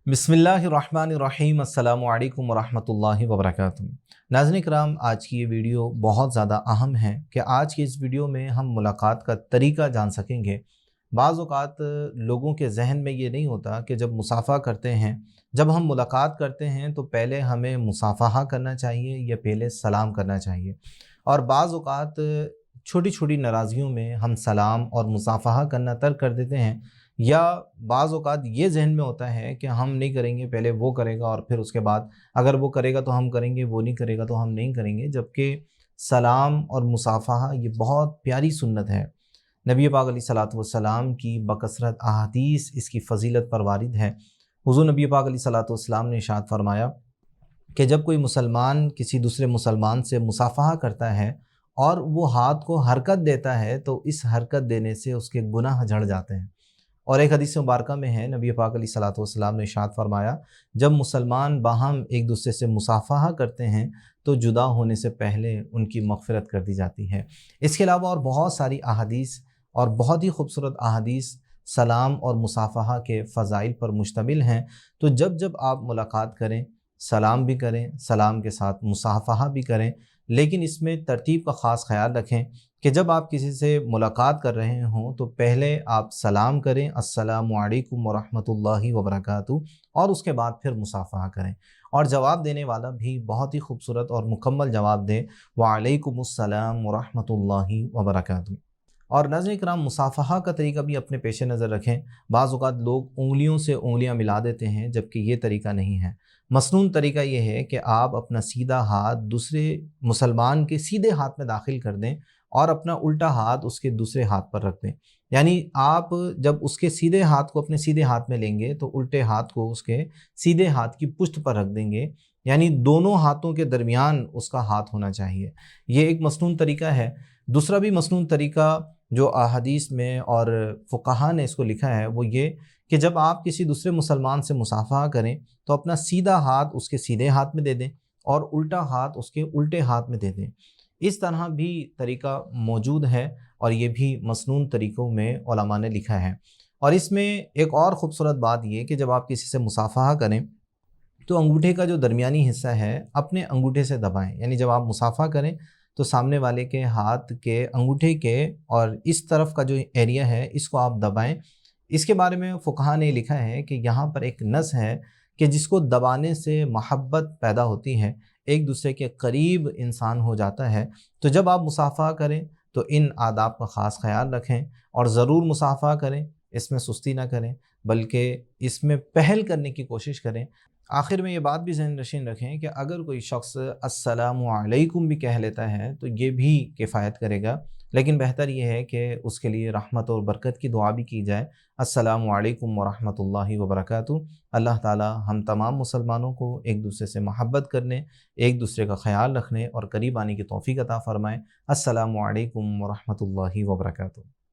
बिस्मिल्लाहिर्रहमानिर्रहीम। अस्सलामु अलैकुम वरहमतुल्लाहि वबरकातुहू। नाज़रीन कराम, आज की ये वीडियो बहुत ज़्यादा अहम है कि आज की इस वीडियो में हम मुलाकात का तरीका जान सकेंगे। बाज़ औक़ात लोगों के ज़हन में ये नहीं होता कि जब मुसाफ़ा करते हैं, जब हम मुलाकात करते हैं तो पहले हमें मुसाफ़हा करना चाहिए या पहले सलाम करना चाहिए। और बाज़ औक़ात छोटी छोटी नाराज़गियों में हम सलाम और मुसाफ़हा करना तर्क कर देते हैं, या बाज़ औक़ात ये ज़हन में होता है कि हम नहीं करेंगे, पहले वो करेगा और फिर उसके बाद अगर वो करेगा तो हम करेंगे, वो नहीं करेगा तो हम नहीं करेंगे। जबकि सलाम और मुसाफ़हा ये बहुत प्यारी सुन्नत है। नबी पाक अलैहिस्सलातु वस्सलाम की बकसरत अहादीस इसकी फ़ज़ीलत पर वारिद है। हुज़ूर नबी पाक अलैहिस्सलातु वस्सलाम ने इरशाद फरमाया कि जब कोई मुसलमान किसी दूसरे मुसलमान से मुसाफ़हा करता है और वो हाथ को हरकत देता है तो इस हरकत देने से उसके गुनाह झड़ जाते हैं। और एक हदीस मुबारका में है, नबी पाक अलैहिस्सलातु वस्सलाम ने इरशाद फरमाया, जब मुसलमान बाहम एक दूसरे से मुसाफ़हा करते हैं तो जुदा होने से पहले उनकी मग़फ़िरत कर दी जाती है। इसके अलावा और बहुत सारी अहादीस और बहुत ही खूबसूरत अहादीस सलाम और मुसाफ़हा के फ़ज़ाइल पर मुश्तमिल हैं। तो जब जब आप मुलाकात करें, सलाम भी करें, सलाम के साथ मुसाफ़हा भी करें, लेकिन इसमें तरतीब का ख़ास ख़याल रखें कि जब आप किसी से मुलाकात कर रहे हों तो पहले आप सलाम करें, अस्सलामु अलैकुम वरहमतुल्लाहि वबरकातुहू, और उसके बाद फिर मुसाफ़हा करें। और जवाब देने वाला भी बहुत ही खूबसूरत और मुकम्मल जवाब दे, वालैकुमुस्सलाम वरहमतुल्लाहि वबरकातुहू। और नाज़रीन किराम, मुसाफ़हा का तरीका भी अपने पेश नज़र रखें। बाज़ औक़ात लोग उँगलियों से उँगलियाँ मिला देते हैं, जबकि ये तरीका नहीं है। मसनून तरीका ये है कि आप अपना सीधा हाथ दूसरे मुसलमान के सीधे हाथ में दाखिल कर दें और अपना उल्टा हाथ उसके दूसरे हाथ पर रख दें। यानी आप जब उसके सीधे हाथ को अपने सीधे हाथ में लेंगे तो उल्टे हाथ को उसके सीधे हाथ की पुष्ट पर रख देंगे, यानी दोनों हाथों के दरमियान उसका हाथ होना चाहिए। ये एक मसनून तरीका है। दूसरा भी मसनून तरीका जो अहादीस में और फ़ुक़हा ने इसको लिखा है वो ये कि जब आप किसी दूसरे मुसलमान से मुसाफ़हा करें तो अपना सीधा हाथ उसके सीधे हाथ में दे दें और उल्टा हाथ उसके उल्टे हाथ में दे दें। इस तरह भी तरीका मौजूद है और ये भी मसनून तरीक़ों में उलमा ने लिखा है। और इसमें एक और ख़ूबसूरत बात ये कि जब आप किसी से मुसाफ़हा करें तो अंगूठे का जो दरमियानी हिस्सा है अपने अंगूठे से दबाएं। यानी जब आप मुसाफ़ा करें तो सामने वाले के हाथ के अंगूठे के और इस तरफ का जो एरिया है इसको आप दबाएं। इसके बारे में फ़ुक़हा ने लिखा है कि यहाँ पर एक नस है कि जिसको दबाने से मोहब्बत पैदा होती है, एक दूसरे के करीब इंसान हो जाता है। तो जब आप मुसाफ़ा करें तो इन आदाब का ख़ास ख़याल रखें और ज़रूर मुसाफ़ा करें, इसमें सुस्ती ना करें बल्कि इसमें पहल करने की कोशिश करें। आखिर में ये बात भी ज़हन नशीन रखें कि अगर कोई शख्स अस्सलामु अलैकुम भी कह लेता है तो ये भी किफ़ायत करेगा, लेकिन बेहतर ये है कि उसके लिए रहमत और बरकत की दुआ भी की जाए। अस्सलामु अलैकुम वरहमतुल्लाहि वबरकातुहू। अल्लाह ताला हम तमाम मुसलमानों को एक दूसरे से मोहब्बत करने, एक दूसरे का ख़याल रखने और करीब आने की तौफ़ीक़ अता फ़रमाएँ। अस्सलामु अलैकुम वरहमतुल्लाहि वबरकातुहू।